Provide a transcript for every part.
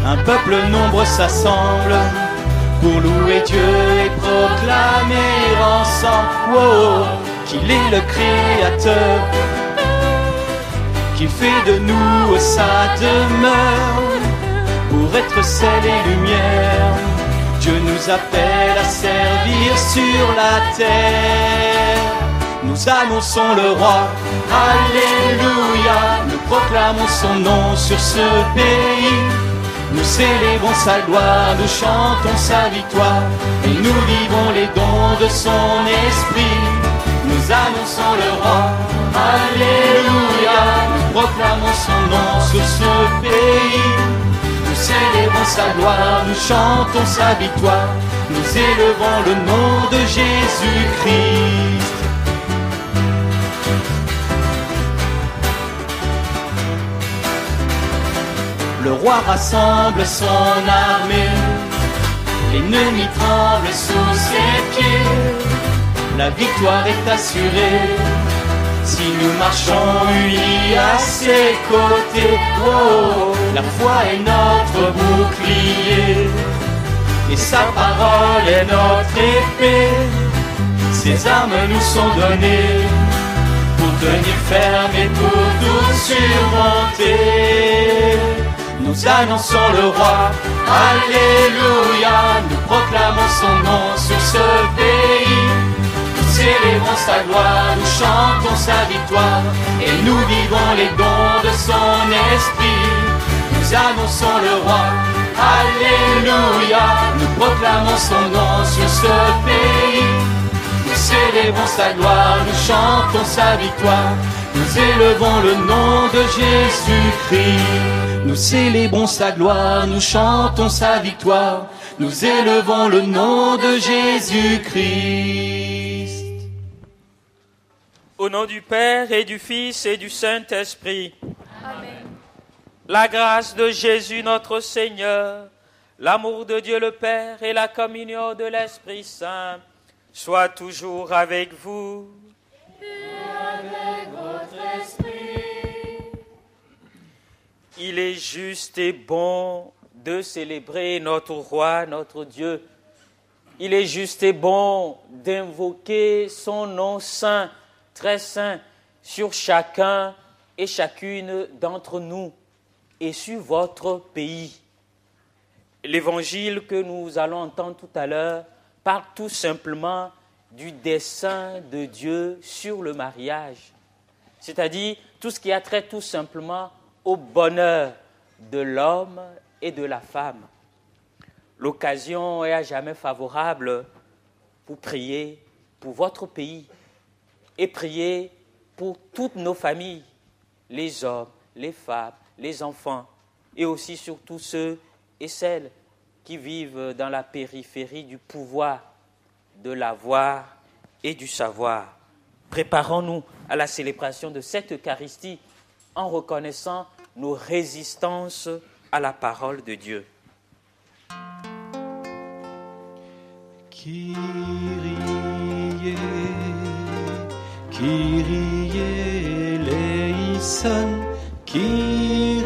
un peuple nombreux s'assemble pour louer Dieu et proclamer ensemble qu'il est le Créateur, qu'il fait de nous sa demeure pour être sel et lumière. Dieu nous appelle à servir sur la terre. Nous annonçons le roi, alléluia. Nous proclamons son nom sur ce pays. Nous célébrons sa gloire, nous chantons sa victoire, et nous vivons les dons de son esprit. Nous annonçons le roi, alléluia. Nous proclamons son nom sur ce pays. Nous célébrons sa gloire, nous chantons sa victoire, nous élevons le nom de Jésus-Christ. Le roi rassemble son armée, l'ennemi tremble sous ses pieds, la victoire est assurée si nous marchons unis à ses côtés. La foi est notre bouclier et sa parole est notre épée. Ses armes nous sont données pour tenir ferme et pour tout surmonter. Nous annonçons le roi, alléluia. Nous proclamons son nom sur ce pays. Nous célébrons sa gloire, nous chantons sa victoire, et nous vivons les dons de son esprit. Nous annonçons le roi, alléluia. Nous proclamons son nom sur ce pays. Nous célébrons sa gloire, nous chantons sa victoire, nous élevons le nom de Jésus-Christ. Nous célébrons sa gloire, nous chantons sa victoire, nous élevons le nom de Jésus-Christ. Au nom du Père et du Fils et du Saint-Esprit. Amen. La grâce de Jésus notre Seigneur, l'amour de Dieu le Père et la communion de l'Esprit Saint soient toujours avec vous. Avec votre esprit. Il est juste et bon de célébrer notre roi, notre Dieu. Il est juste et bon d'invoquer son nom saint, très saint, sur chacun et chacune d'entre nous et sur votre pays. L'évangile que nous allons entendre tout à l'heure parle tout simplement du dessein de Dieu sur le mariage, c'est-à-dire tout ce qui a trait tout simplement au bonheur de l'homme et de la femme. L'occasion est à jamais favorable pour prier pour votre pays et prier pour toutes nos familles, les hommes, les femmes, les enfants, et aussi surtout ceux et celles qui vivent dans la périphérie du pouvoir, de l'avoir et du savoir. Préparons-nous à la célébration de cette Eucharistie en reconnaissant nos résistances à la parole de Dieu. Kyrie, Kyrie eleison, Kyrie,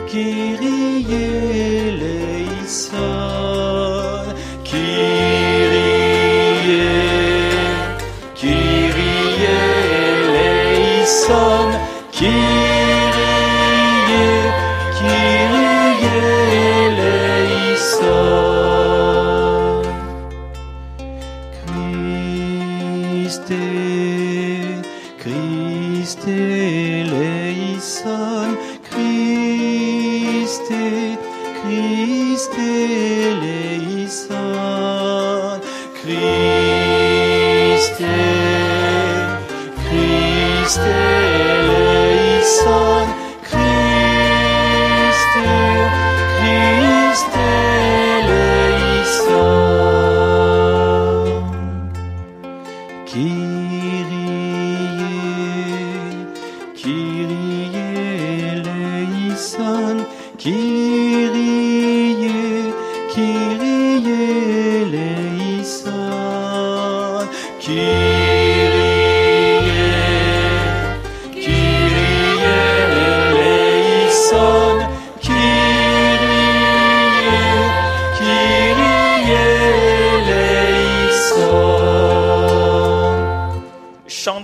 Kyrie eleison, Kyrie, Kyrie eleison, Kyrie, Kyrie eleison. Christe eleison, Christe, Christe eleison, Christe, Christe eleison, Christe, Christe eleison. Kyrie, Kyrie eleison, Kyrie, Kyrie eleison, Kyrie.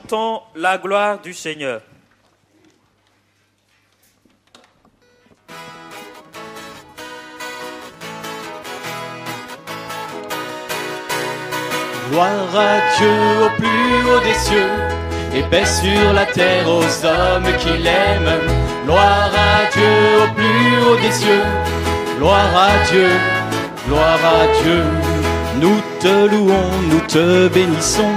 Chantons la gloire du Seigneur. Gloire à Dieu au plus haut des cieux, et paix sur la terre aux hommes qui l'aiment. Gloire à Dieu au plus haut des cieux, gloire à Dieu, gloire à Dieu. Nous te louons, nous te bénissons,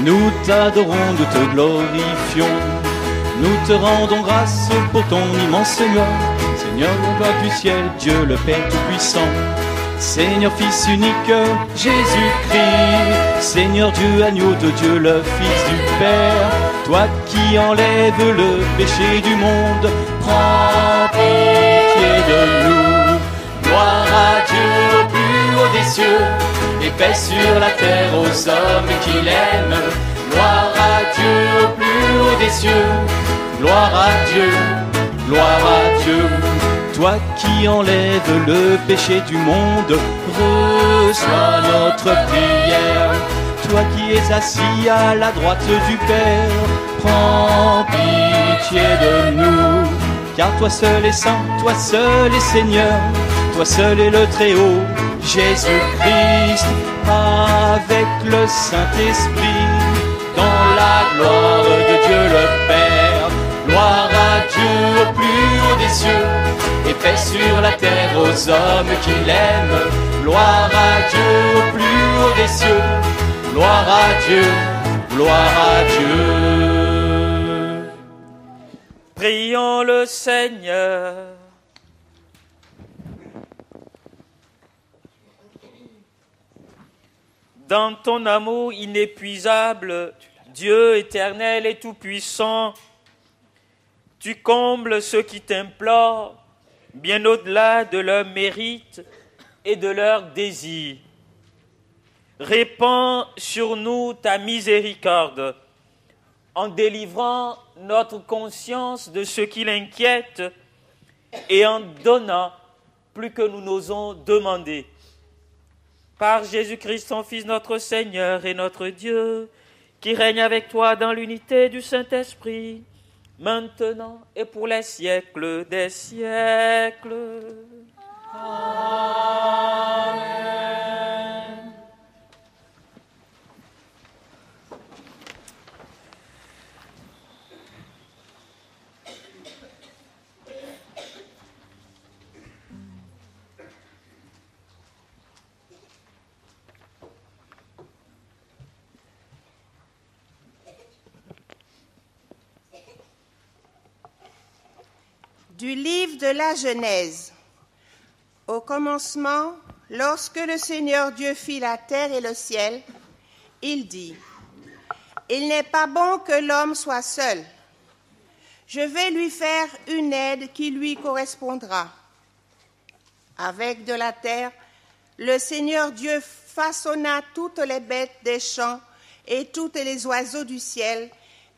nous t'adorons, nous te glorifions. Nous te rendons grâce pour ton immense Seigneur, Seigneur roi du ciel, Dieu le Père Tout-Puissant. Seigneur Fils unique, Jésus-Christ, Seigneur Dieu, agneau de Dieu, le Fils du Père, toi qui enlèves le péché du monde, prends pitié de nous. Gloire à Dieu au plus haut des cieux, et paix sur la terre aux hommes qui l'aiment. Gloire à Dieu au plus haut des cieux, gloire à Dieu, gloire à Dieu. Toi qui enlèves le péché du monde, reçois notre prière. Toi qui es assis à la droite du Père, prends pitié de nous. Car toi seul est saint, toi seul est Seigneur, toi seul est le Très-Haut, Jésus-Christ, avec le Saint-Esprit, dans la gloire de Dieu le Père. Gloire à Dieu au plus haut des cieux, et paix sur la terre aux hommes qui l'aiment. Gloire à Dieu au plus haut des cieux, gloire à Dieu, gloire à Dieu. Prions le Seigneur. Dans ton amour inépuisable, Dieu éternel et tout-puissant, tu combles ceux qui t'implorent, bien au-delà de leurs mérites et de leurs désirs. Répands sur nous ta miséricorde, en délivrant notre conscience de ce qui l'inquiète et en donnant plus que nous n'osons demander. Par Jésus-Christ, ton Fils, notre Seigneur et notre Dieu, qui règne avec toi dans l'unité du Saint-Esprit, maintenant et pour les siècles des siècles. Amen. Du livre de la Genèse. Au commencement, lorsque le Seigneur Dieu fit la terre et le ciel, il dit : « Il n'est pas bon que l'homme soit seul. Je vais lui faire une aide qui lui correspondra. » Avec de la terre, le Seigneur Dieu façonna toutes les bêtes des champs et tous les oiseaux du ciel,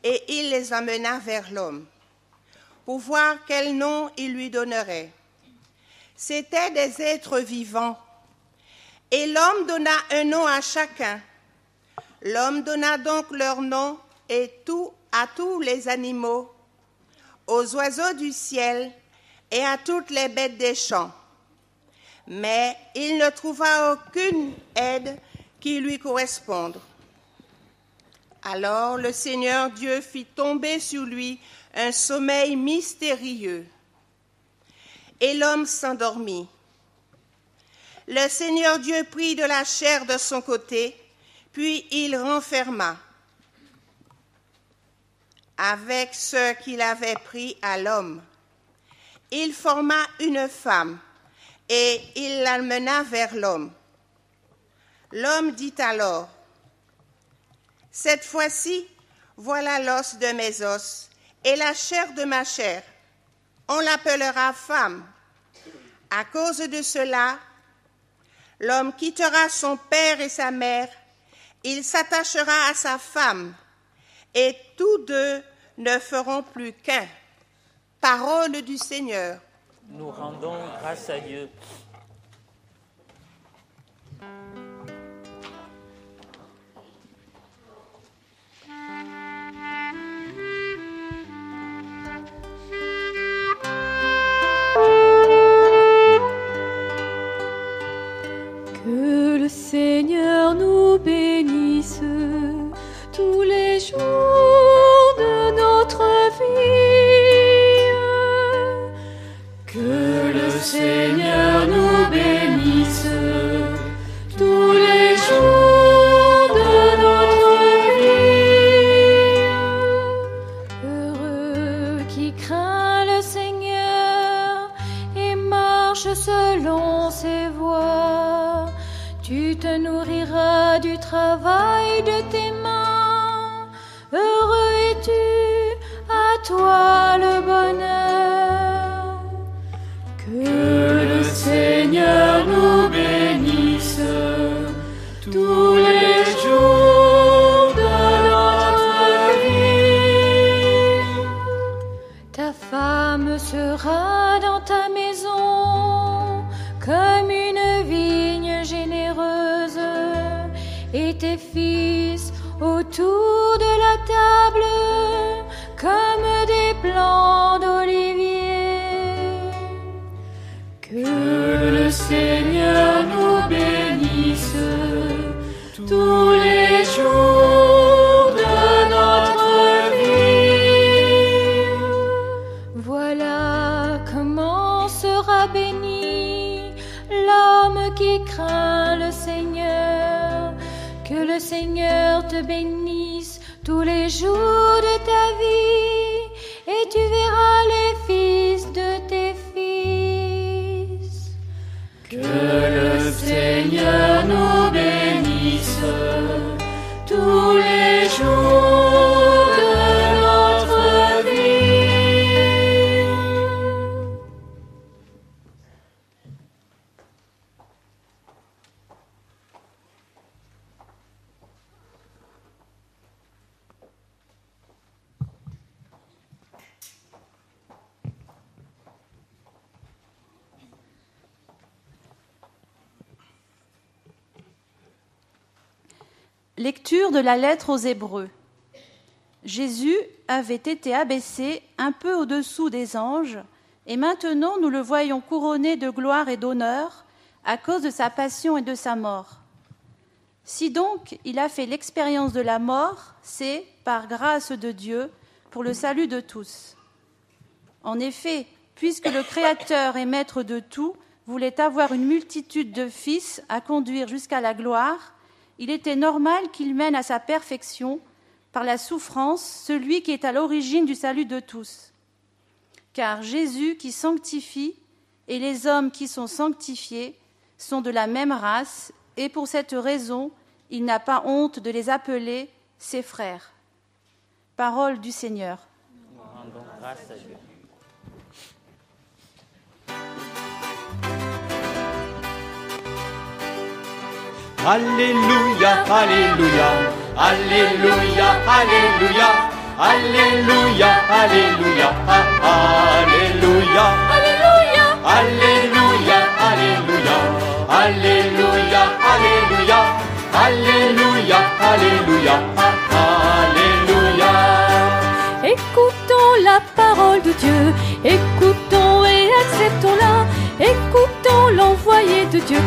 et il les amena vers l'homme, pour voir quel nom il lui donnerait. C'étaient des êtres vivants, et l'homme donna un nom à chacun. L'homme donna donc leur nom à tous les animaux, aux oiseaux du ciel et à toutes les bêtes des champs. Mais il ne trouva aucune aide qui lui corresponde. Alors le Seigneur Dieu fit tomber sur lui un sommeil mystérieux, et l'homme s'endormit. Le Seigneur Dieu prit de la chair de son côté, puis il renferma avec ce qu'il avait pris à l'homme. Il forma une femme, et il l'amena vers l'homme. L'homme dit alors : « Cette fois-ci, voilà l'os de mes os et la chair de ma chair. On l'appellera femme. À cause de cela, l'homme quittera son père et sa mère, il s'attachera à sa femme, et tous deux ne feront plus qu'un. » Parole du Seigneur. Nous rendons grâce à Dieu. Seigneur nous bénisse tous les jours de notre vie. Heureux qui craint le Seigneur et marche selon ses voies. Tu te nourriras du travail de tes mains. Heureux es-tu, à toi le bonheur. Que le Seigneur nous bénisse tous les jours de notre vie. Ta femme sera dans ta maison comme une vigne généreuse, et tes fils autour de la table comme des plants d'olivier. Que le Seigneur nous bénisse tous les jours de notre vie. Voilà comment sera béni l'homme qui craint le Seigneur. Que le Seigneur te bénisse tous les jours de ta vie, et tu verras les fils de tes fils. Que le Seigneur nous bénisse tous les jours de notre vie. Lecture de la lettre aux Hébreux. Jésus avait été abaissé un peu au-dessous des anges, et maintenant nous le voyons couronné de gloire et d'honneur à cause de sa passion et de sa mort. Si donc il a fait l'expérience de la mort, c'est par grâce de Dieu pour le salut de tous. En effet, puisque le Créateur et Maître de tout voulait avoir une multitude de fils à conduire jusqu'à la gloire, il était normal qu'il mène à sa perfection, par la souffrance, celui qui est à l'origine du salut de tous. Car Jésus qui sanctifie et les hommes qui sont sanctifiés sont de la même race, et pour cette raison, il n'a pas honte de les appeler ses frères. Parole du Seigneur. Nous rendons grâce à Dieu. Alléluia, Alléluia, Alléluia, Alléluia, Alléluia, Alléluia, Alléluia, Alléluia, Alléluia, Alléluia, Alléluia, Alléluia, Alléluia, Alléluia, Alléluia. Écoutons la parole de Dieu, écoutons et acceptons-la, écoutons l'envoyé de Dieu.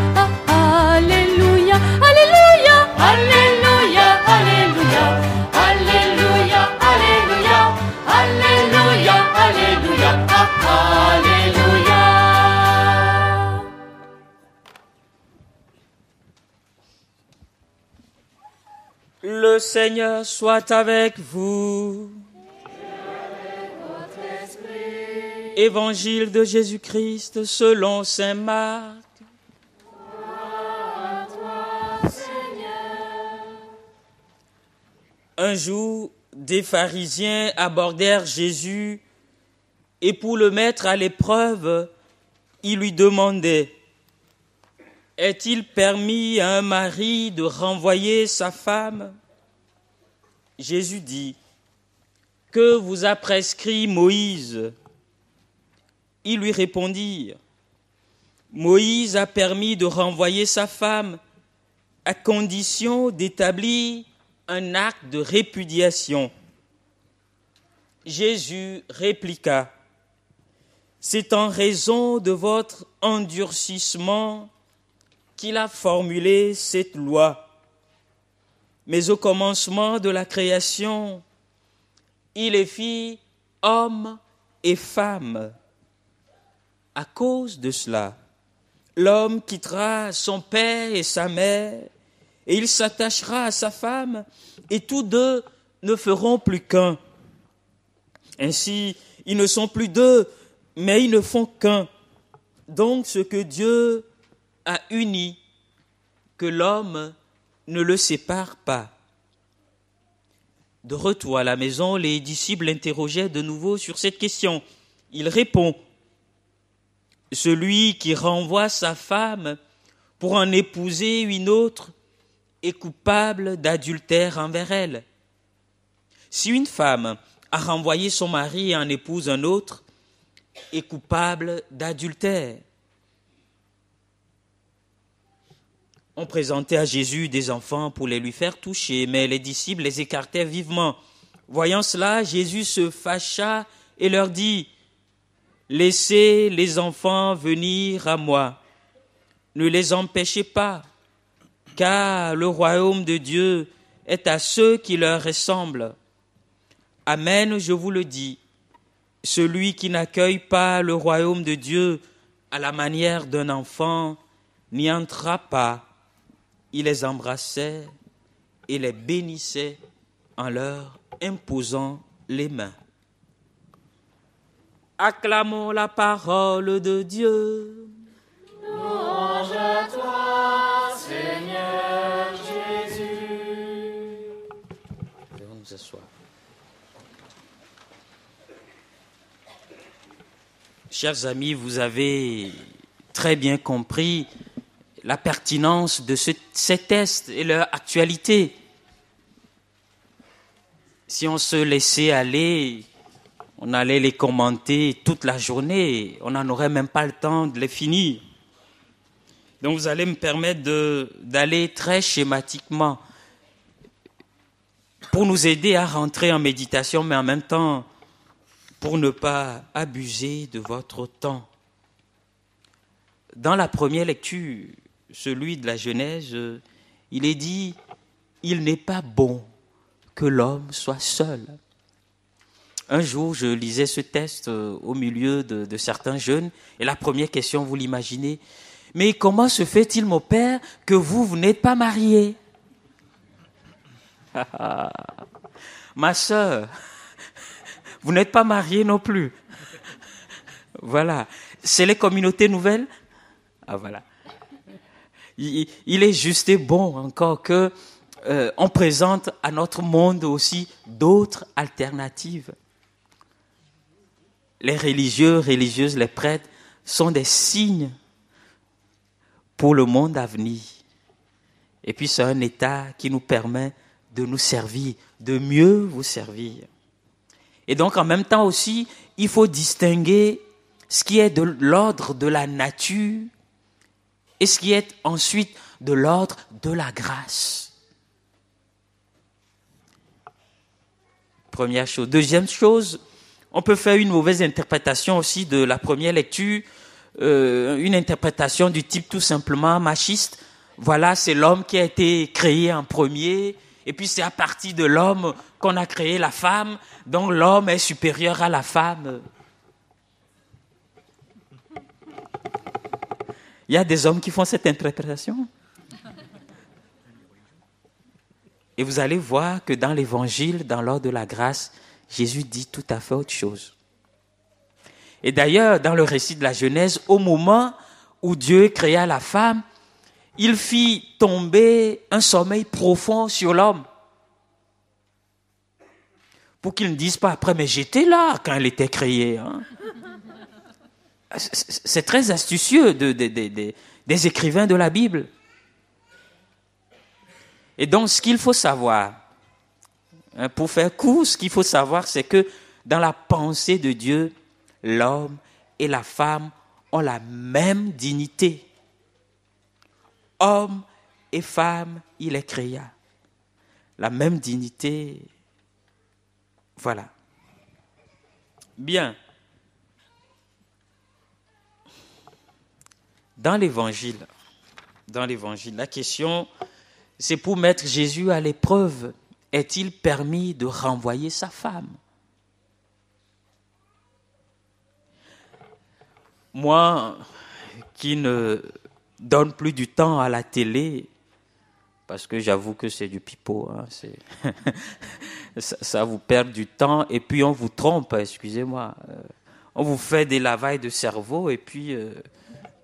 Alléluia, Alléluia, Alléluia, Alléluia, Alléluia, Alléluia, Alléluia, Alléluia, Alléluia. Le Seigneur soit avec vous. Évangile de Jésus-Christ selon saint Marc. Un jour, des pharisiens abordèrent Jésus et pour le mettre à l'épreuve, ils lui demandaient « Est-il permis à un mari de renvoyer sa femme ?» Jésus dit « Que vous a prescrit Moïse ?» Ils lui répondirent « Moïse a permis de renvoyer sa femme à condition d'établir un acte de répudiation. » Jésus répliqua « C'est en raison de votre endurcissement qu'il a formulé cette loi. Mais au commencement de la création, il les fit hommes et femmes. à cause de cela, l'homme quittera son père et sa mère, et il s'attachera à sa femme, et tous deux ne feront plus qu'un. Ainsi, ils ne sont plus deux, mais ils ne font qu'un. Donc, ce que Dieu a uni, que l'homme ne le sépare pas. De retour à la maison, les disciples l'interrogeaient de nouveau sur cette question. Il répond, « Celui qui renvoie sa femme pour en épouser une autre est coupable d'adultère envers elle. Si une femme a renvoyé son mari et en épouse un autre, est coupable d'adultère. » On présentait à Jésus des enfants pour les lui faire toucher, mais les disciples les écartaient vivement. Voyant cela, Jésus se fâcha et leur dit, « Laissez les enfants venir à moi, ne les empêchez pas, car le royaume de Dieu est à ceux qui leur ressemblent. Amen, je vous le dis, celui qui n'accueille pas le royaume de Dieu à la manière d'un enfant n'y entrera pas. » Il les embrassait et les bénissait en leur imposant les mains. Acclamons la parole de Dieu. Louange à toi, Seigneur Jésus. Nous allons nous asseoir. Chers amis, vous avez très bien compris la pertinence de ces tests et leur actualité. Si on se laissait aller, on allait les commenter toute la journée, on n'en aurait même pas le temps de les finir. Donc vous allez me permettre d'aller très schématiquement pour nous aider à rentrer en méditation, mais en même temps pour ne pas abuser de votre temps. Dans la première lecture, celui de la Genèse, il est dit « Il n'est pas bon que l'homme soit seul ». Un jour, je lisais ce texte au milieu de certains jeunes, et la première question, vous l'imaginez, « Mais comment se fait-il, mon père, que vous n'êtes pas marié ?» Ma sœur, vous n'êtes pas mariée non plus. Voilà. C'est les communautés nouvelles. Ah voilà. Il est juste et bon encore que on présente à notre monde aussi d'autres alternatives. Les religieux, religieuses, les prêtres sont des signes pour le monde à venir. Et puis c'est un état qui nous permet de nous servir, de mieux vous servir. Et donc en même temps aussi, il faut distinguer ce qui est de l'ordre de la nature et ce qui est ensuite de l'ordre de la grâce. Première chose. Deuxième chose, on peut faire une mauvaise interprétation aussi de la première lecture, une interprétation du type tout simplement machiste. Voilà, c'est l'homme qui a été créé en premier, et puis c'est à partir de l'homme qu'on a créé la femme, donc l'homme est supérieur à la femme. Il y a des hommes qui font cette interprétation. Et vous allez voir que dans l'évangile, dans l'ordre de la grâce, Jésus dit tout à fait autre chose. Et d'ailleurs, dans le récit de la Genèse, au moment où Dieu créa la femme, il fit tomber un sommeil profond sur l'homme. Pour qu'il ne dise pas après, mais j'étais là quand elle était créée. Hein. C'est très astucieux des écrivains de la Bible. Et donc, ce qu'il faut savoir, pour faire court, ce qu'il faut savoir, c'est que dans la pensée de Dieu, l'homme et la femme ont la même dignité. Homme et femme, il les créa. La même dignité. Voilà. Bien. Dans l'évangile, la question, c'est pour mettre Jésus à l'épreuve. Est-il permis de renvoyer sa femme ? moi qui ne donne plus du temps à la télé, parce que j'avoue que c'est du pipeau, hein, ça vous perd du temps et puis on vous trompe, excusez-moi. On vous fait des lavages de cerveau et puis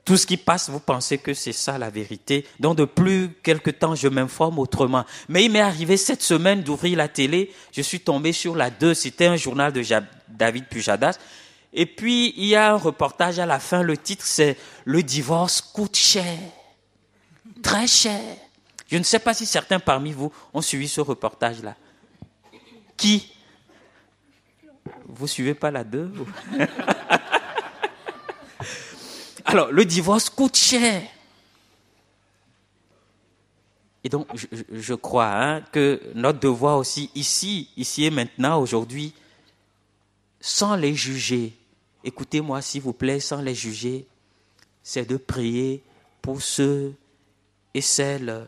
tout ce qui passe, vous pensez que c'est ça la vérité. Donc depuis quelque temps, je m'informe autrement. Mais il m'est arrivé cette semaine d'ouvrir la télé, je suis tombé sur la 2, c'était un journal de David Pujadas. Et puis, il y a un reportage à la fin, le titre c'est « Le divorce coûte cher, très cher ». Je ne sais pas si certains parmi vous ont suivi ce reportage-là. Qui? Vous ne suivez pas la 2? Alors, le divorce coûte cher. Et donc, je crois que notre devoir aussi, ici et maintenant, aujourd'hui, sans les juger, écoutez-moi s'il vous plaît, sans les juger, c'est de prier pour ceux et celles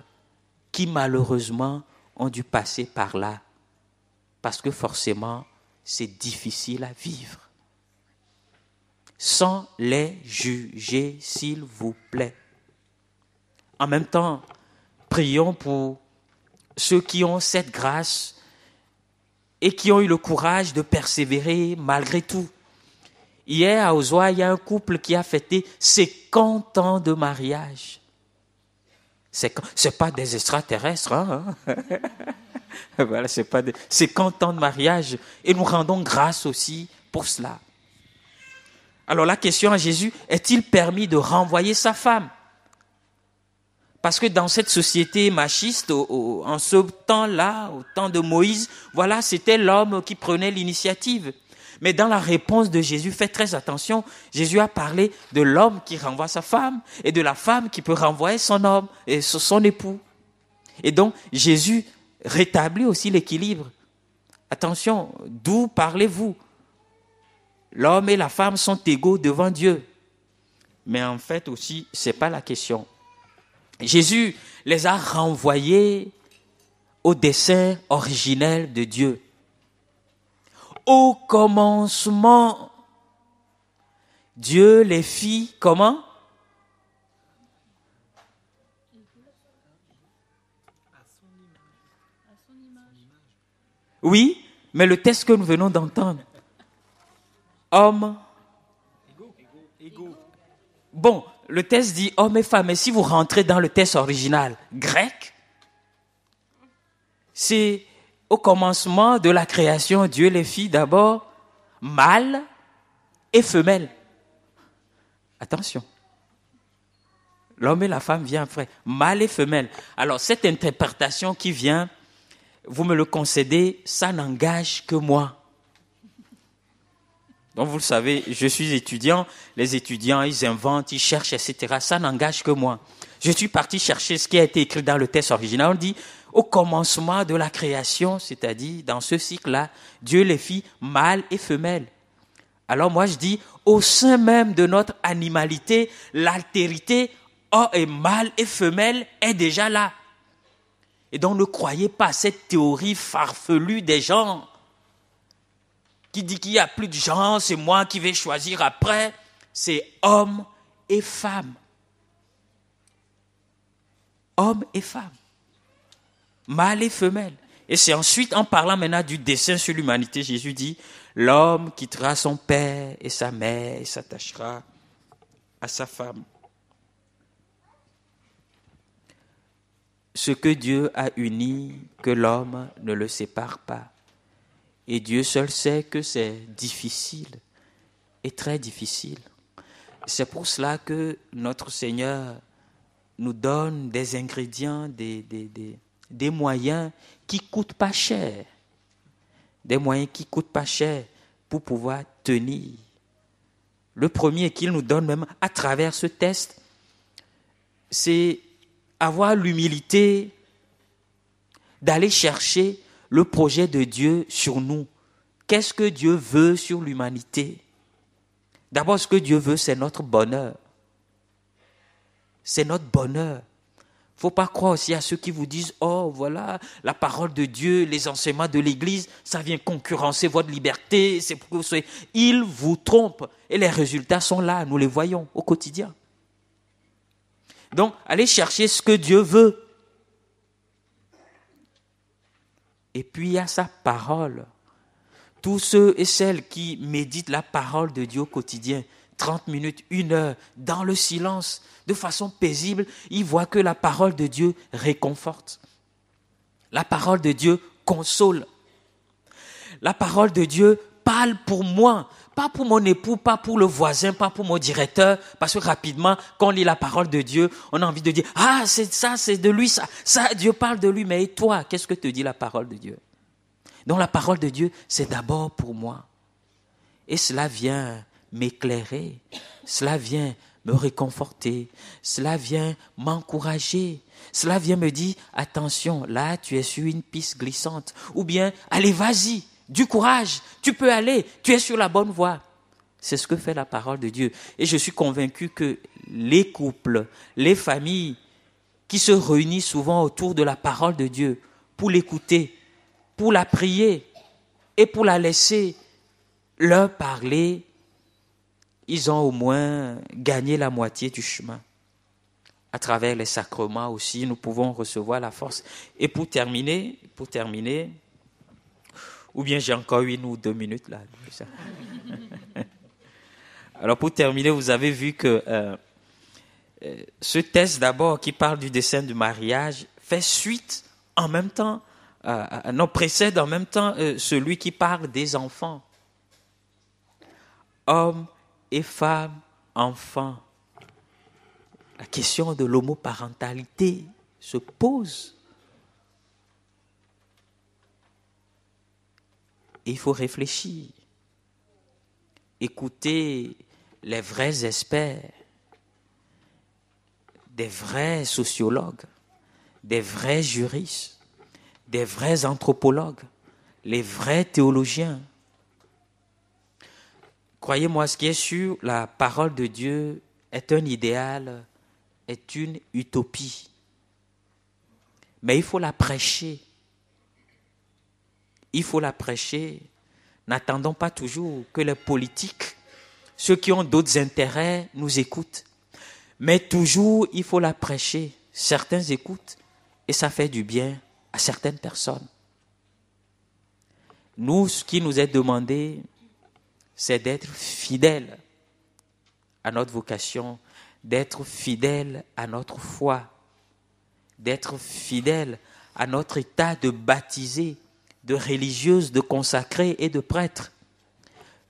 qui malheureusement ont dû passer par là. Parce que forcément, c'est difficile à vivre. Sans les juger, s'il vous plaît. En même temps, prions pour ceux qui ont cette grâce et qui ont eu le courage de persévérer malgré tout. Hier, à Ozoa, il y a un couple qui a fêté 50 ans de mariage. C'est pas des extraterrestres, hein? Voilà, c'est pas des 50 ans de mariage. Et nous rendons grâce aussi pour cela. Alors la question à Jésus, est-il permis de renvoyer sa femme? Parce que dans cette société machiste, en ce temps-là, au temps de Moïse, voilà, c'était l'homme qui prenait l'initiative. Mais dans la réponse de Jésus, faites très attention, Jésus a parlé de l'homme qui renvoie sa femme et de la femme qui peut renvoyer son homme et son époux. Et donc, Jésus rétablit aussi l'équilibre. Attention, d'où parlez-vous? L'homme et la femme sont égaux devant Dieu. Mais en fait aussi, ce n'est pas la question. Jésus les a renvoyés au dessein originel de Dieu. Au commencement, Dieu les fit comment? Oui, mais le texte que nous venons d'entendre, homme, bon, le texte dit homme et femme, mais si vous rentrez dans le texte original grec, c'est au commencement de la création, Dieu les fit d'abord mâle et femelle. Attention. L'homme et la femme viennent après, mâle et femelle. Alors cette interprétation qui vient, vous me le concédez, ça n'engage que moi. Donc vous le savez, je suis étudiant, les étudiants, ils inventent, ils cherchent, etc. Ça n'engage que moi. Je suis parti chercher ce qui a été écrit dans le texte original. On dit, au commencement de la création, c'est-à-dire dans ce cycle-là, Dieu les fit mâle et femelle. Alors moi je dis, au sein même de notre animalité, l'altérité, homme et mâle et femelle est déjà là. Et donc ne croyez pas à cette théorie farfelue des genres qui dit qu'il n'y a plus de genre, c'est moi qui vais choisir après. C'est homme et femme. Homme et femme. Mâle et femelle. Et c'est ensuite, en parlant maintenant du dessein sur l'humanité, Jésus dit, l'homme quittera son père et sa mère et s'attachera à sa femme. Ce que Dieu a uni, que l'homme ne le sépare pas. Et Dieu seul sait que c'est difficile et très difficile. C'est pour cela que notre Seigneur nous donne des ingrédients, des moyens qui ne coûtent pas cher. Des moyens qui ne coûtent pas cher pour pouvoir tenir. Le premier qu'il nous donne même à travers ce test, c'est avoir l'humilité d'aller chercher le projet de Dieu sur nous. Qu'est-ce que Dieu veut sur l'humanité? D'abord, ce que Dieu veut, c'est notre bonheur. C'est notre bonheur. Il ne faut pas croire aussi à ceux qui vous disent « Oh, voilà, la parole de Dieu, les enseignements de l'Église, ça vient concurrencer votre liberté. » C'est pour que vous soyez... Ils vous trompent. Et les résultats sont là, nous les voyons au quotidien. Donc, allez chercher ce que Dieu veut. Et puis, il y a sa parole. Tous ceux et celles qui méditent la parole de Dieu au quotidien, 30 minutes, 1 heure, dans le silence, de façon paisible, ils voient que la parole de Dieu réconforte. La parole de Dieu console. La parole de Dieu parle pour moi, pas pour mon époux, pas pour le voisin, pas pour mon directeur, parce que rapidement, quand on lit la parole de Dieu, on a envie de dire « Ah, c'est ça, c'est de lui, ça, Dieu parle de lui, mais et toi, qu'est-ce que te dit la parole de Dieu ?» Donc la parole de Dieu, c'est d'abord pour moi. Et cela vient m'éclairer, cela vient me réconforter, cela vient m'encourager, cela vient me dire « Attention, là, tu es sur une piste glissante. » Ou bien « Allez, vas-y, du courage, tu peux aller, tu es sur la bonne voie. » C'est ce que fait la parole de Dieu. Et je suis convaincu que les couples, les familles qui se réunissent souvent autour de la parole de Dieu pour l'écouter, pour la prier et pour la laisser leur parler, ils ont au moins gagné la moitié du chemin. À travers les sacrements aussi, nous pouvons recevoir la force. Et pour terminer, ou bien j'ai encore 1 ou 2 minutes là. Alors pour terminer, vous avez vu que ce texte d'abord qui parle du dessein du mariage fait suite en même temps, précède en même temps celui qui parle des enfants. Hommes et femmes, enfants. La question de l'homoparentalité se pose. Et il faut réfléchir. Écouter les vrais experts, des vrais sociologues, des vrais juristes, des vrais anthropologues, les vrais théologiens. Croyez-moi, ce qui est sûr, la parole de Dieu est un idéal, est une utopie. Mais il faut la prêcher. Il faut la prêcher. N'attendons pas toujours que les politiques, ceux qui ont d'autres intérêts, nous écoutent. Mais toujours, il faut la prêcher. Certains écoutent et ça fait du bien à certaines personnes. Nous, ce qui nous est demandé, c'est d'être fidèles à notre vocation, d'être fidèles à notre foi, d'être fidèles à notre état de baptisé, de religieuse, de consacrée et de prêtre.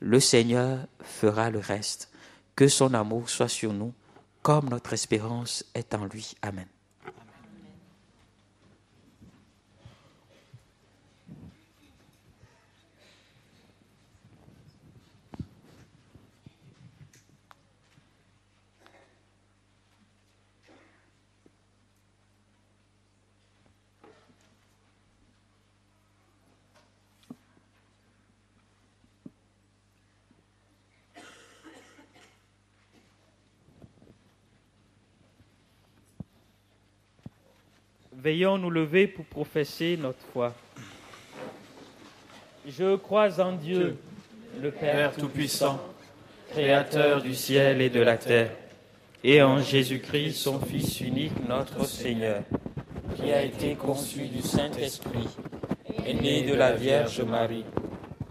Le Seigneur fera le reste. Que son amour soit sur nous, comme notre espérance est en lui. Amen. Veillons nous lever pour professer notre foi. Je crois en Dieu, le Père Tout-Puissant, Créateur du ciel et de la terre, et en Jésus-Christ, son Fils unique, notre Seigneur, qui a été conçu du Saint-Esprit, est né de la Vierge Marie,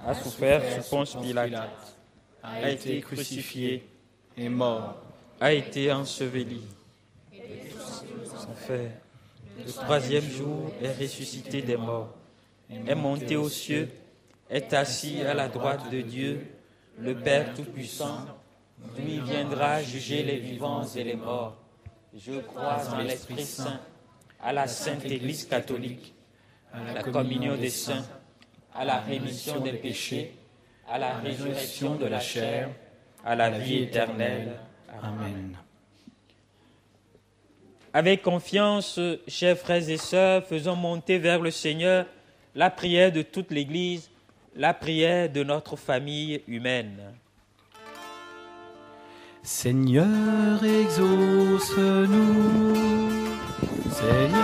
a souffert sous Ponce Pilate, a été crucifié, est mort, a été enseveli, son Père. Le 3e jour est ressuscité des morts, est monté aux cieux, est assis à la droite de Dieu, le Père Tout-Puissant, d'où il viendra juger les vivants et les morts. Je crois en l'Esprit Saint, à la Sainte Église catholique, à la communion des saints, à la rémission des péchés, à la résurrection de la chair, à la vie éternelle. Amen. Avec confiance, chers frères et sœurs, faisons monter vers le Seigneur la prière de toute l'Église, la prière de notre famille humaine. Seigneur, exauce-nous. Seigneur,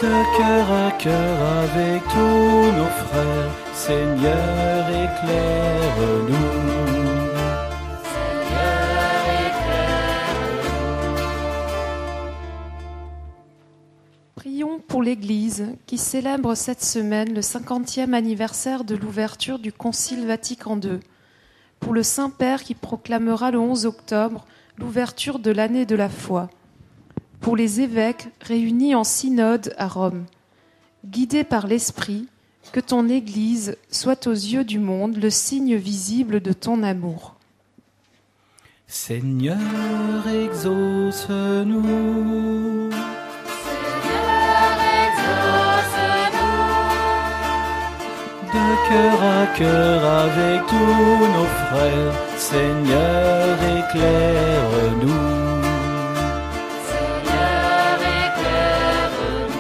de cœur à cœur avec tous nos frères, Seigneur, éclaire-nous. Prions pour l'Église qui célèbre cette semaine le 50e anniversaire de l'ouverture du Concile Vatican II, pour le Saint-Père qui proclamera le 11 octobre l'ouverture de l'année de la foi, pour les évêques réunis en synode à Rome. Guidés par l'Esprit, que ton Église soit aux yeux du monde le signe visible de ton amour. Seigneur, exauce-nous. De cœur à cœur avec tous nos frères, Seigneur, éclaire-nous. Seigneur, éclaire-nous.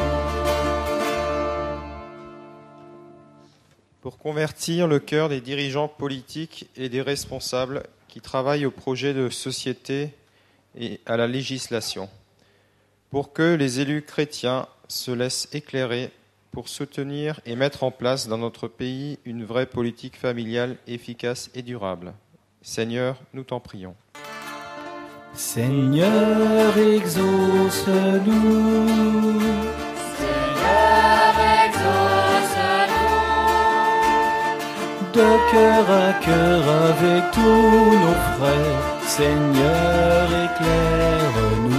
Pour convertir le cœur des dirigeants politiques et des responsables qui travaillent au projet de société et à la législation. Pour que les élus chrétiens se laissent éclairer pour soutenir et mettre en place dans notre pays une vraie politique familiale efficace et durable. Seigneur, nous t'en prions. Seigneur, exauce-nous. Seigneur, exauce-nous. De cœur à cœur avec tous nos frères, Seigneur, éclaire-nous.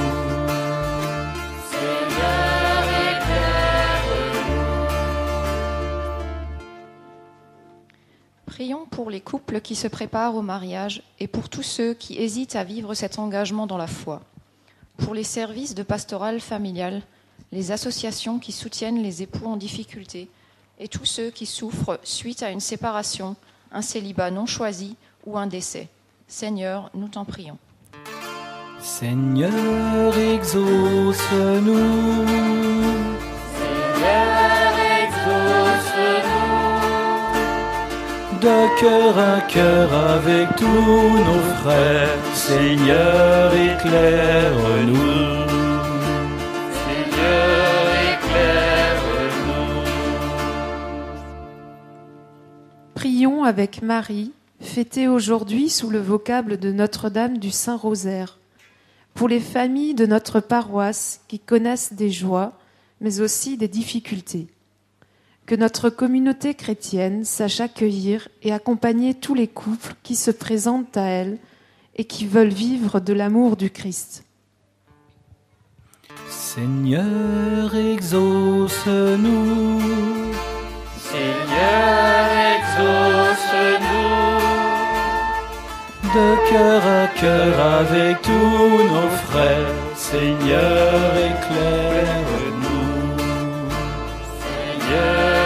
Prions pour les couples qui se préparent au mariage et pour tous ceux qui hésitent à vivre cet engagement dans la foi. Pour les services de pastoral familial, les associations qui soutiennent les époux en difficulté et tous ceux qui souffrent suite à une séparation, un célibat non choisi ou un décès. Seigneur, nous t'en prions. Seigneur, exauce-nous. Seigneur, exauce-nous. De cœur à cœur avec tous nos frères, Seigneur, éclaire-nous. Seigneur, éclaire-nous. Prions avec Marie, fêtée aujourd'hui sous le vocable de Notre-Dame du Saint-Rosaire, pour les familles de notre paroisse qui connaissent des joies, mais aussi des difficultés. Que notre communauté chrétienne sache accueillir et accompagner tous les couples qui se présentent à elle et qui veulent vivre de l'amour du Christ. Seigneur, exauce-nous. Seigneur, exauce-nous. De cœur à cœur avec tous nos frères, Seigneur, éclaire-nous. Seigneur,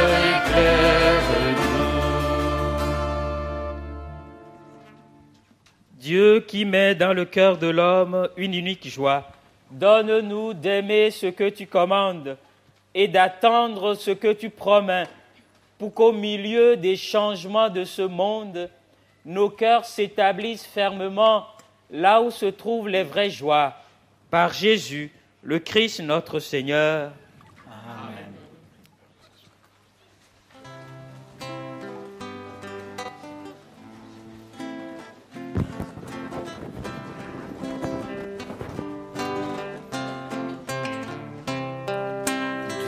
Dieu qui met dans le cœur de l'homme une unique joie, donne-nous d'aimer ce que tu commandes et d'attendre ce que tu promets, pour qu'au milieu des changements de ce monde, nos cœurs s'établissent fermement là où se trouvent les vraies joies, par Jésus, le Christ notre Seigneur. Amen.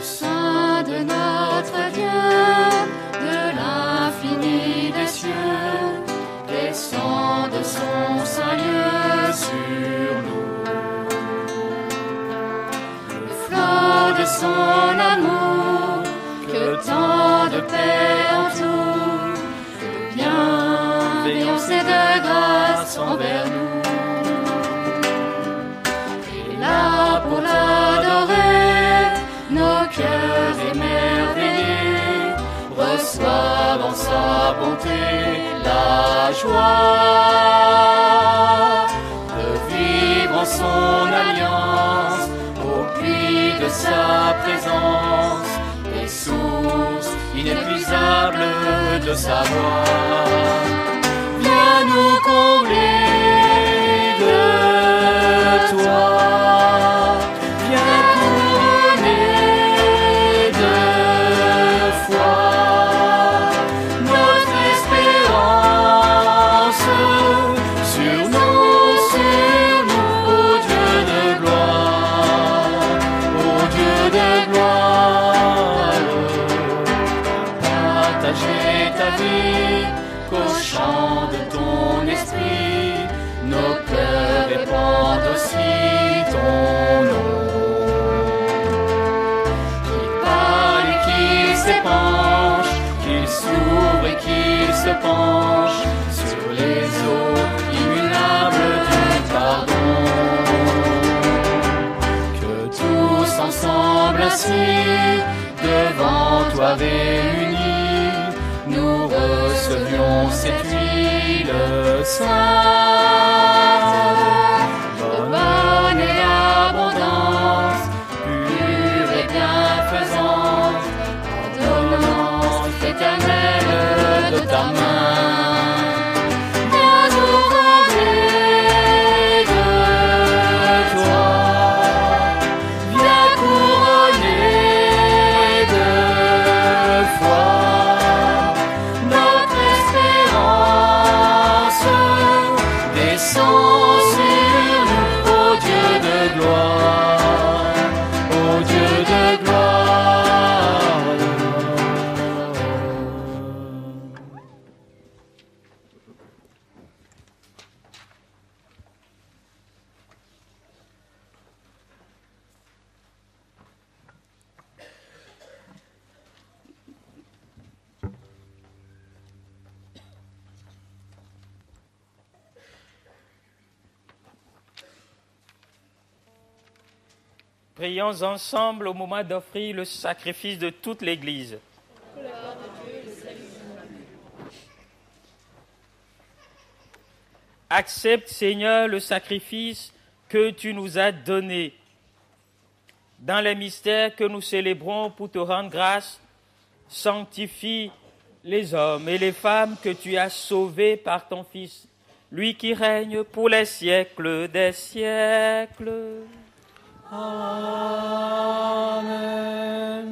Saint de notre Dieu, de l'infini des cieux, descend de son saint lieu sur nous. Le flot de son amour, que tant de paix entoure, de bienveillance et de grâce envers nous. Et là pour l'adorer, nos cœurs émerveillés reçoivent en sa bonté la joie de vivre en son alliance au puits de sa présence, et source inépuisable de sa gloire. Viens nous combler de cette huile sainte, de bonne et abondance, pure et bienfaisante, ordonnance éternelle de ta main. Viens nous combler de toi, viens couronner de foi notre espérance. Descends sur nous, ô Dieu de gloire, ô Dieu de gloire. Prions ensemble au moment d'offrir le sacrifice de toute l'Église. Accepte, Seigneur, le sacrifice que tu nous as donné. Dans les mystères que nous célébrons pour te rendre grâce, sanctifie les hommes et les femmes que tu as sauvés par ton Fils, lui qui règne pour les siècles des siècles. Amen.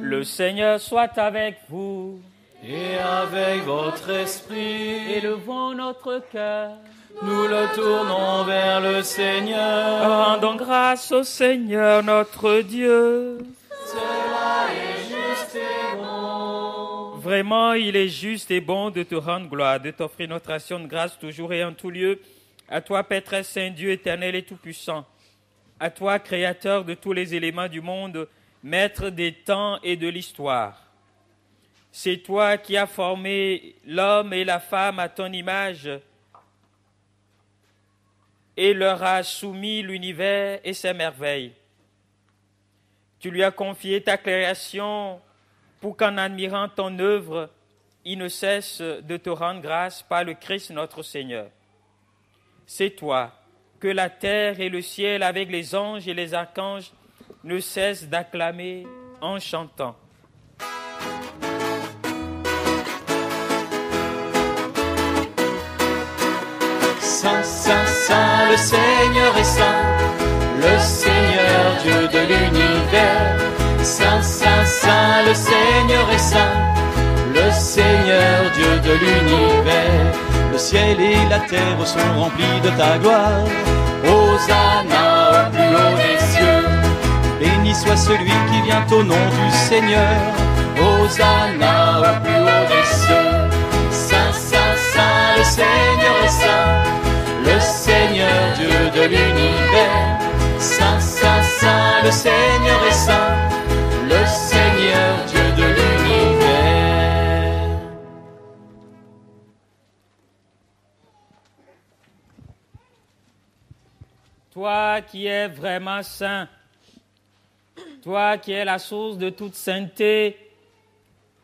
Le Seigneur soit avec vous. Et avec votre esprit, Élevons notre cœur. nous le tournons vers le Seigneur. Rendons grâce au Seigneur notre Dieu. Cela est juste et bon. Vraiment, il est juste et bon de te rendre gloire, de t'offrir notre action de grâce toujours et en tout lieu. À toi, Père très saint, Dieu éternel et tout-puissant. À toi, Créateur de tous les éléments du monde, Maître des temps et de l'histoire. C'est toi qui as formé l'homme et la femme à ton image et leur as soumis l'univers et ses merveilles. Tu lui as confié ta création pour qu'en admirant ton œuvre, il ne cesse de te rendre grâce par le Christ notre Seigneur. C'est toi que la terre et le ciel, avec les anges et les archanges, ne cessent d'acclamer en chantant. Saint, Saint, Saint, le Seigneur est saint, le Seigneur Dieu de l'univers. Saint, Saint, Saint, le Seigneur est saint, le Seigneur Dieu de l'univers. Le ciel et la terre sont remplis de ta gloire. Hosanna au plus haut des cieux. Béni soit celui qui vient au nom du Seigneur. Hosanna au plus haut des cieux. Saint, Saint, Saint, le Seigneur est saint, le Seigneur Dieu de l'univers. Saint, Saint, Saint, le Seigneur est saint, le Seigneur Dieu de l'univers. Toi qui es vraiment saint, toi qui es la source de toute sainteté,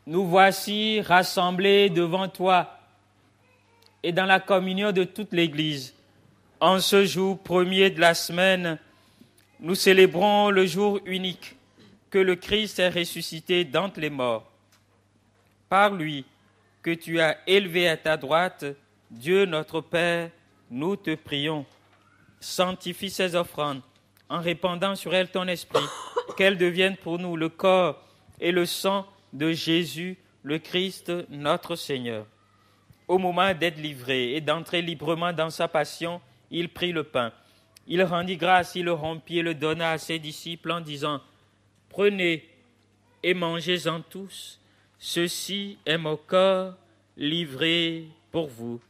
nous voici rassemblés devant toi et dans la communion de toute l'Église. En ce jour premier de la semaine, nous célébrons le jour unique que le Christ est ressuscité d'entre les morts. Par lui, que tu as élevé à ta droite, Dieu notre Père, nous te prions. Sanctifie ces offrandes en répandant sur elles ton esprit, qu'elles deviennent pour nous le corps et le sang de Jésus, le Christ, notre Seigneur. Au moment d'être livré et d'entrer librement dans sa passion, il prit le pain. Il rendit grâce, il le rompit et le donna à ses disciples en disant « Prenez et mangez-en tous, ceci est mon corps livré pour vous. »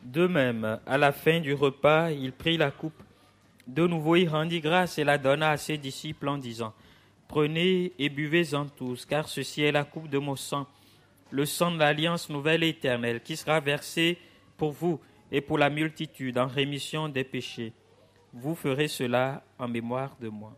De même, à la fin du repas, il prit la coupe. De nouveau, il rendit grâce et la donna à ses disciples en disant « Prenez et buvez-en tous, car ceci est la coupe de mon sang, le sang de l'alliance nouvelle et éternelle, qui sera versé pour vous et pour la multitude en rémission des péchés. Vous ferez cela en mémoire de moi.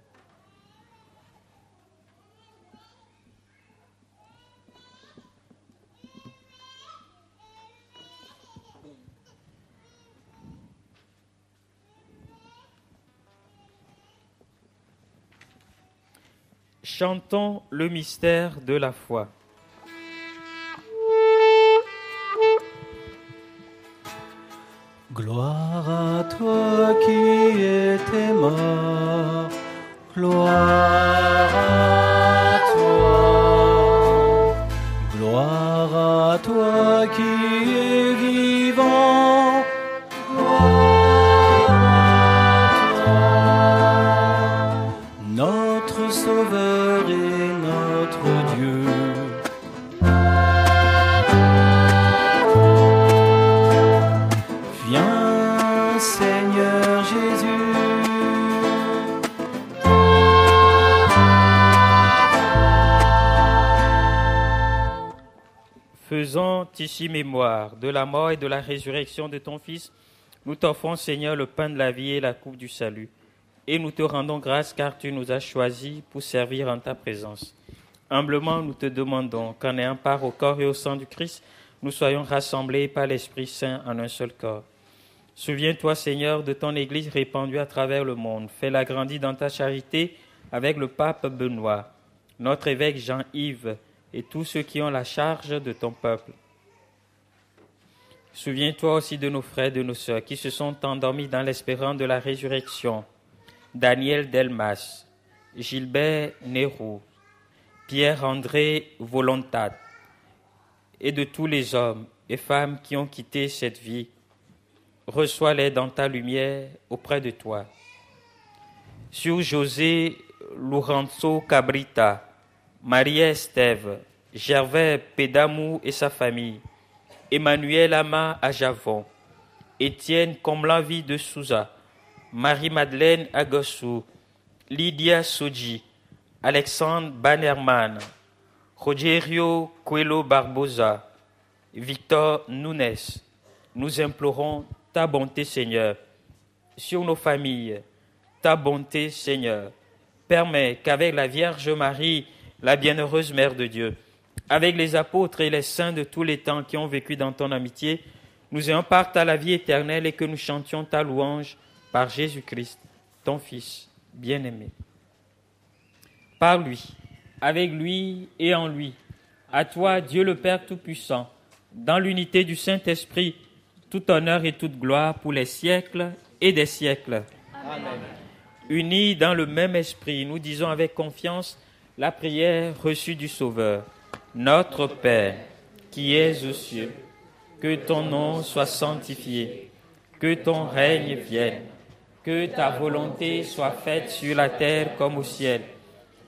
Chantons le mystère de la foi. Gloire à toi qui étais mort, gloire à toi, gloire à toi qui es vivant, gloire à toi, notre Sauveur et notre Dieu. Seigneur Jésus, faisant ici mémoire de la mort et de la résurrection de ton Fils, nous t'offrons, Seigneur, le pain de la vie et la coupe du salut. Et nous te rendons grâce car tu nous as choisis pour servir en ta présence. Humblement, nous te demandons qu'en ayant part au corps et au sang du Christ, nous soyons rassemblés par l'Esprit Saint en un seul corps. Souviens-toi, Seigneur, de ton Église répandue à travers le monde. Fais-la grandir dans ta charité avec le pape Benoît, notre évêque Jean-Yves et tous ceux qui ont la charge de ton peuple. Souviens-toi aussi de nos frères et de nos sœurs qui se sont endormis dans l'espérance de la résurrection. Daniel Delmas, Gilbert Nero, Pierre-André Volontat et de tous les hommes et femmes qui ont quitté cette vie. Reçois-les dans ta lumière auprès de toi. Sur José Lourenço Cabrita, Maria Estève, Gervais Pédamou et sa famille, Emmanuel Ama à Javon, Étienne Comlanvie de Souza, Marie-Madeleine Agossou, Lydia Soji, Alexandre Bannerman, Rogerio Coelho Barbosa, Victor Nunes, nous implorons ta bonté, Seigneur, sur nos familles. Ta bonté, Seigneur, permet qu'avec la Vierge Marie, la bienheureuse Mère de Dieu, avec les apôtres et les saints de tous les temps qui ont vécu dans ton amitié, nous ayons part à la vie éternelle et que nous chantions ta louange par Jésus-Christ, ton Fils bien-aimé. Par lui, avec lui et en lui, à toi, Dieu le Père Tout-Puissant, dans l'unité du Saint-Esprit, tout honneur et toute gloire pour les siècles et des siècles. Amen. Unis dans le même esprit, nous disons avec confiance la prière reçue du Sauveur. Notre Père, qui es aux cieux, que ton nom soit sanctifié, que ton règne vienne, que ta volonté soit faite sur la terre comme au ciel.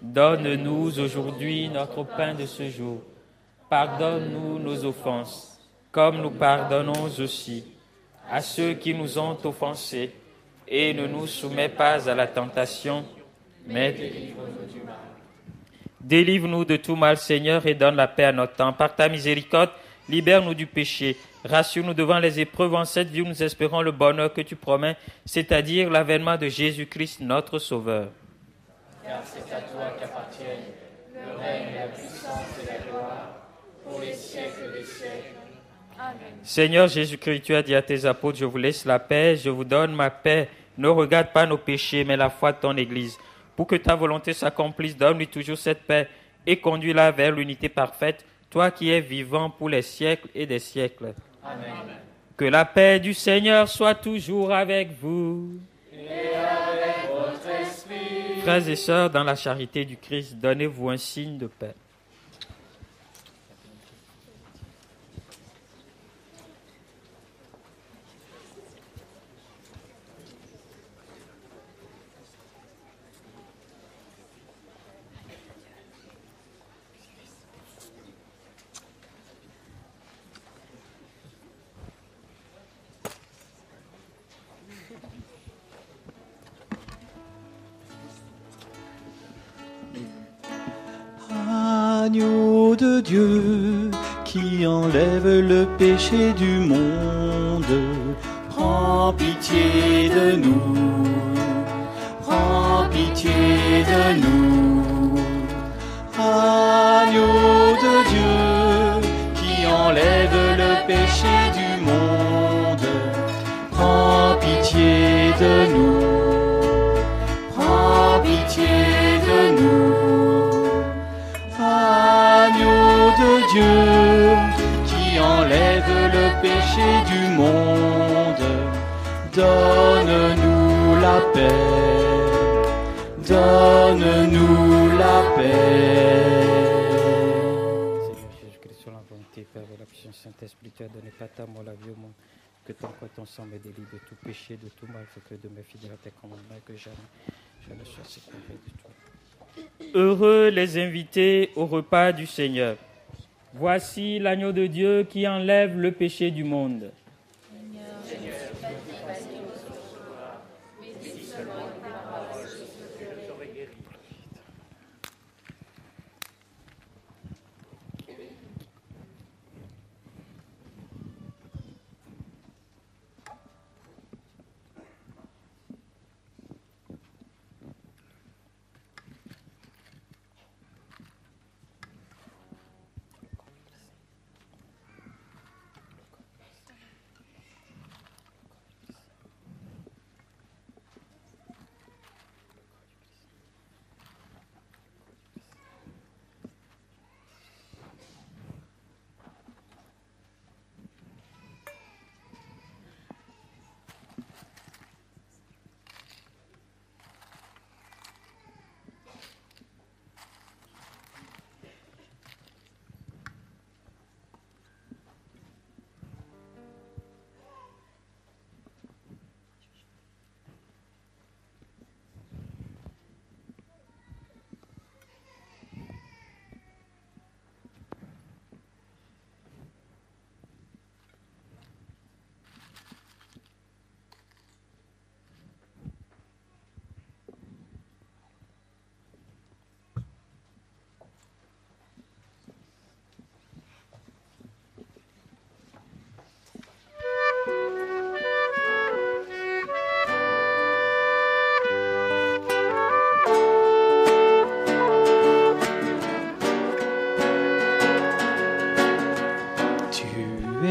Donne-nous aujourd'hui notre pain de ce jour. Pardonne-nous nos offenses, comme nous pardonnons aussi à ceux qui nous ont offensés, et ne nous soumets pas à la tentation, mais délivre-nous du mal. Délivre-nous de tout mal, Seigneur, et donne la paix à notre temps. Par ta miséricorde, libère-nous du péché. Rassure-nous devant les épreuves en cette vie où nous espérons le bonheur que tu promets, c'est-à-dire l'avènement de Jésus-Christ, notre Sauveur. Car c'est à toi qu'appartiennent le règne, la puissance et la gloire pour les siècles des siècles. Amen. Seigneur Jésus-Christ, tu as dit à tes apôtres, je vous laisse la paix, je vous donne ma paix. Ne regarde pas nos péchés, mais la foi de ton Église. Pour que ta volonté s'accomplisse, donne-lui toujours cette paix et conduis-la vers l'unité parfaite, toi qui es vivant pour les siècles et des siècles. Amen. Que la paix du Seigneur soit toujours avec vous. Et avec votre esprit. Frères et sœurs, dans la charité du Christ, donnez-vous un signe de paix. Agneau de Dieu qui enlève le péché du monde, prends pitié de nous, prends pitié de nous. Agneau de Dieu qui enlève le péché du monde, prends pitié de nous, prends pitié de nous. Agneau de Dieu qui enlève le péché du monde, donne-nous la paix, donne-nous la paix. Seigneur Jésus-Christ, sur la volonté, Père, de la puissance Saint-Esprit, tu as donné pas ta mort, la vie au monde, que ton corps, ton sang me délivre de tout péché, de tout mal, fait que de mes fidèles à tes commandements, que jamais je ne sois séparé de toi. Heureux les invités au repas du Seigneur. Voici l'agneau de Dieu qui enlève le péché du monde.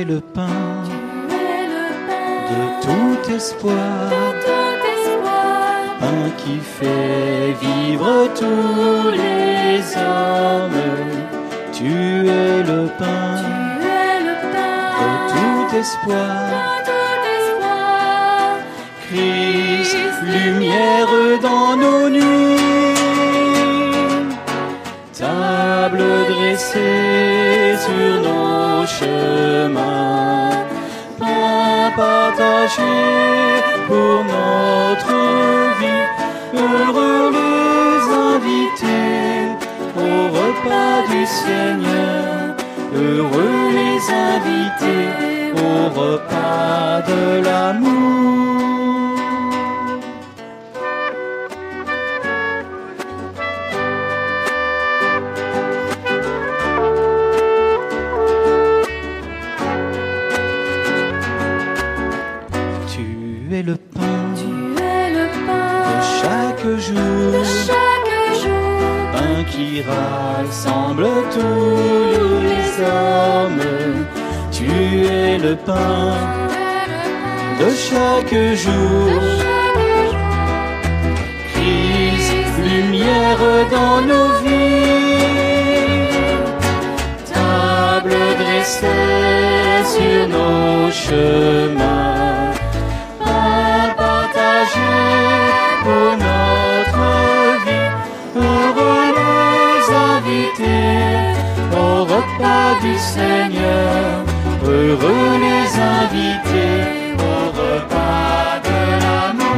Le pain de tout espoir, pain qui fait vivre tous les hommes. Tu es le pain de tout espoir, Christ, lumière dans nos nuits, table dressée sur nos chemins, pain partagé pour notre vie. Heureux les invités au repas du Seigneur, heureux les invités au repas de l'amour. Tu es le pain de chaque jour, pain qui rassemble tous les hommes. Tu es le pain de chaque jour, Christ, lumière dans nos vies, table dressée sur nos chemins, pain partagé pour notre vie. Heureux les invités au repas du Seigneur, heureux les invités au repas de l'amour.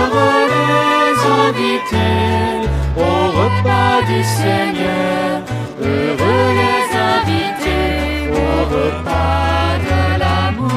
heureux les invités au repas du Seigneur, heureux les invités au repas de l'amour.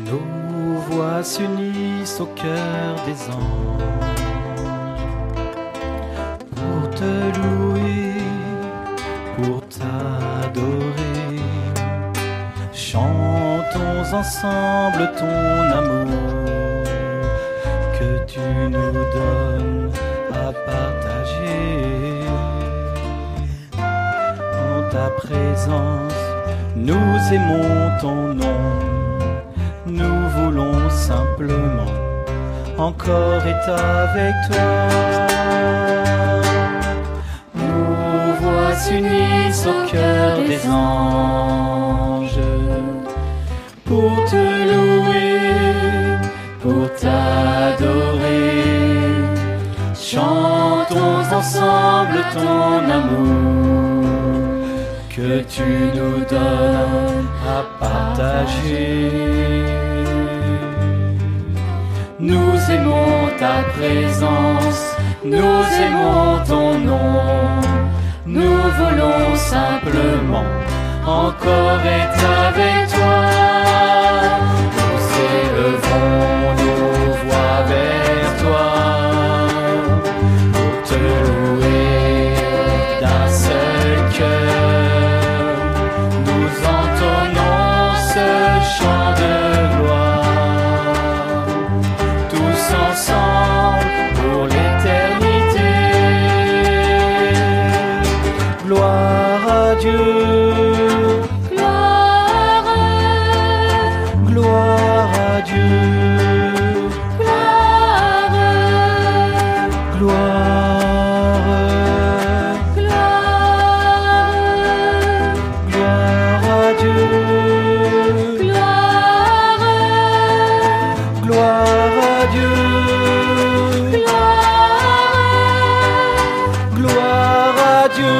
Nos voix s'unissent au cœur des anges pour te louer, pour t'adorer. Chantons ensemble ton amour que tu nous donnes à partager. En ta présence, nous aimons ton nom. Nous voulons simplement encore être avec toi. Nos voix s'unissent au cœur des anges pour te louer, pour t'adorer. Chantons ensemble ton amour que tu nous donnes à partager. Nous aimons ta présence, nous aimons ton nom. Nous voulons simplement encore être avec toi. Nous élevons nos voix vers toi pour te louer d'un seul cœur. Nous entonnons ce chant de gloire, tous ensemble pour l'éternité. Gloire à Dieu, gloire à Dieu, gloire à Dieu, gloire à Dieu, gloire à Dieu.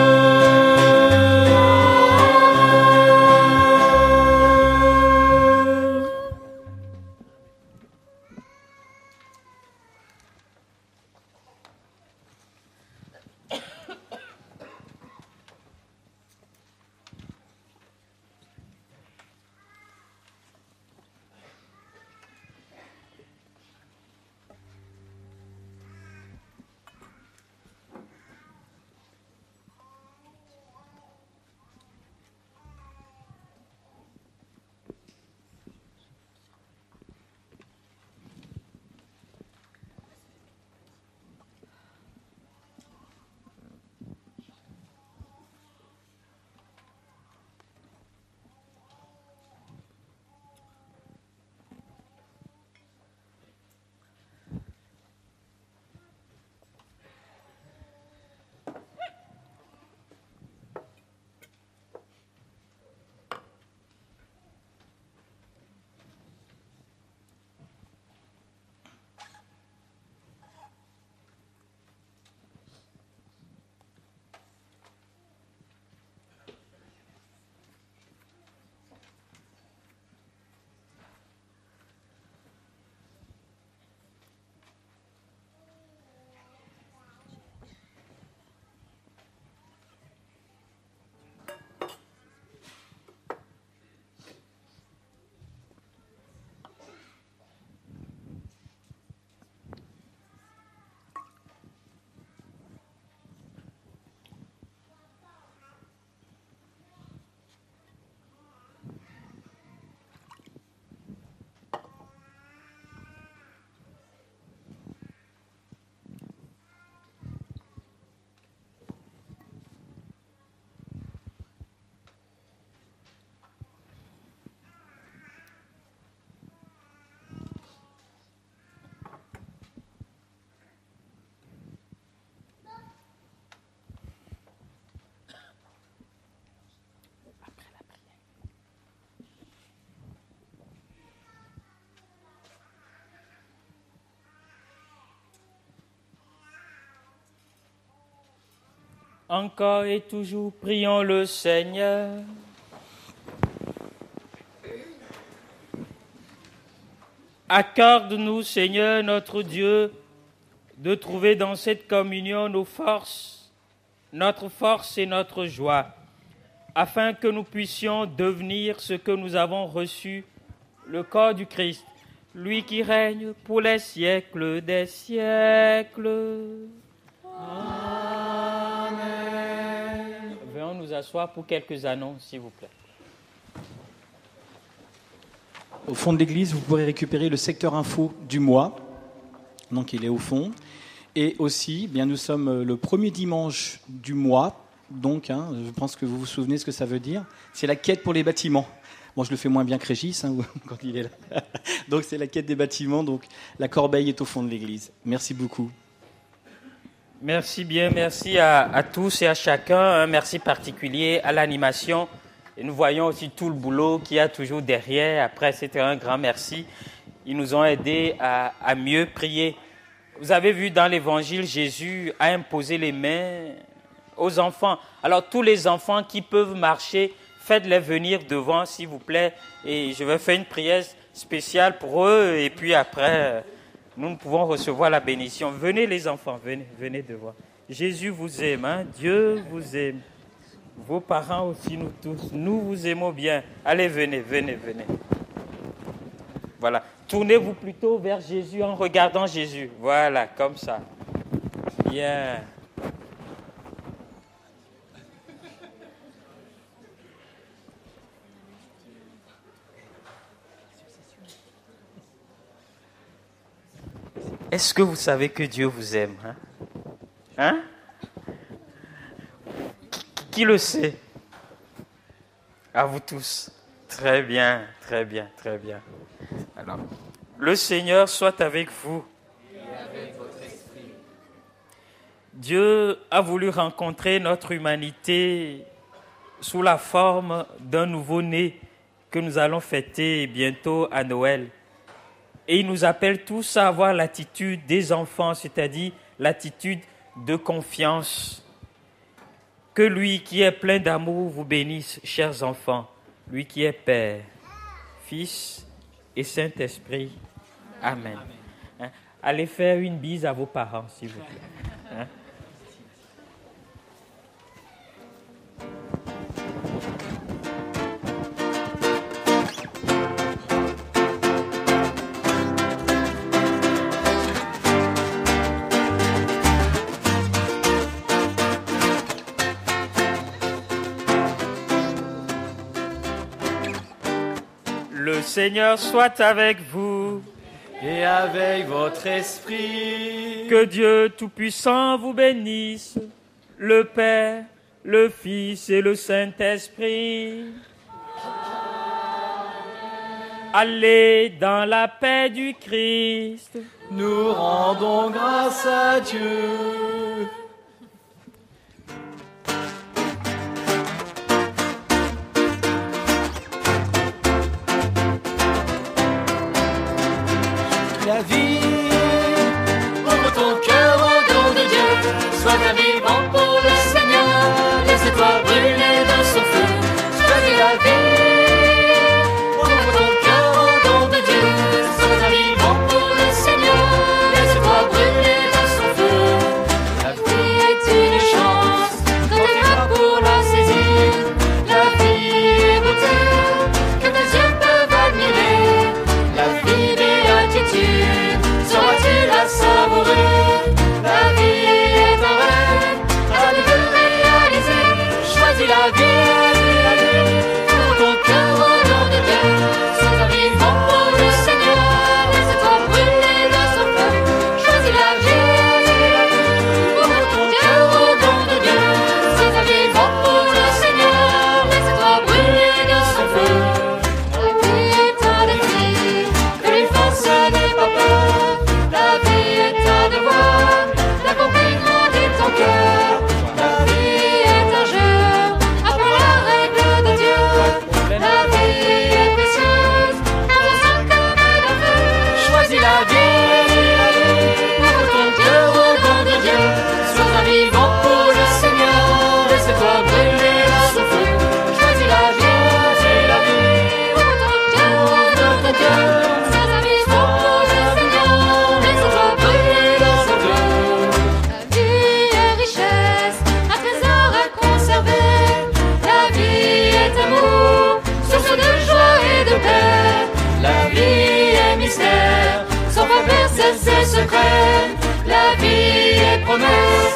Encore et toujours, prions le Seigneur. Accorde-nous, Seigneur, notre Dieu, de trouver dans cette communion nos forces, notre force et notre joie, afin que nous puissions devenir ce que nous avons reçu, le corps du Christ, lui qui règne pour les siècles des siècles. Amen. Venons nous asseoir pour quelques annonces, s'il vous plaît. Au fond de l'église, vous pourrez récupérer le secteur info du mois. Donc, il est au fond. Et aussi, bien, nous sommes le premier dimanche du mois. Donc, je pense que vous vous souvenez ce que ça veut dire. C'est la quête pour les bâtiments. Bon, je le fais moins bien que Régis quand il est là. Donc, c'est la quête des bâtiments. Donc, la corbeille est au fond de l'église. Merci beaucoup. Merci bien. Merci à tous et à chacun. Un merci particulier à l'animation. Et nous voyons aussi tout le boulot qu'il y a toujours derrière. Après, c'était un grand merci. Ils nous ont aidés à mieux prier. Vous avez vu dans l'Évangile, Jésus a imposé les mains aux enfants. Alors, tous les enfants qui peuvent marcher, faites-les venir devant, s'il vous plaît. Et je vais faire une prière spéciale pour eux. Et puis après, nous pouvons recevoir la bénédiction. Venez les enfants, venez devant. Jésus vous aime, Dieu vous aime. Vos parents aussi, nous tous, nous vous aimons bien. Allez, venez. Voilà. Tournez-vous plutôt vers Jésus en regardant Jésus. Voilà, comme ça. Bien. Est-ce que vous savez que Dieu vous aime? Hein? Qui le sait? À vous tous. Très bien. Alors, le Seigneur soit avec vous. Et avec votre esprit. Dieu a voulu rencontrer notre humanité sous la forme d'un nouveau-né que nous allons fêter bientôt à Noël. Et il nous appelle tous à avoir l'attitude des enfants, c'est-à-dire l'attitude de confiance. Que lui qui est plein d'amour vous bénisse, chers enfants, lui qui est Père, Fils et Saint-Esprit. Amen. Allez faire une bise à vos parents, s'il vous plaît. Le Seigneur soit avec vous. Et avec votre esprit. Que Dieu Tout-Puissant vous bénisse, le Père, le Fils et le Saint-Esprit. Allez dans la paix du Christ. Nous rendons grâce à Dieu. La vie, ouvre ton cœur au don de Dieu, sois un vivant pour le Seigneur, laisse-toi brûler dans son feu, choisis la vie, ouvre ton cœur au don de Dieu, sois un vivant pour le Seigneur, laisse-toi brûler dans son feu. La vie est une chance, quand t'es là pour la saisir, la vie est beauté, que tes yeux peuvent admirer, la vie béatitude. Sauras-tu la savourer? La vie est un rêve, à Dieu réaliser. Choisis la vie, pour ton cœur au nom de Dieu. Sois un vivant pour le Seigneur, laisse-toi brûler dans son feu. Choisis la vie, pour ton cœur au nom de Dieu. Sois un vivant pour le Seigneur, laisse-toi brûler dans son feu. La vie est un défi, que les forces n'aient pas peur. La vie est un devoir, d'accomplir grand est ton cœur. La vie est un jeu, apprends-la promesse.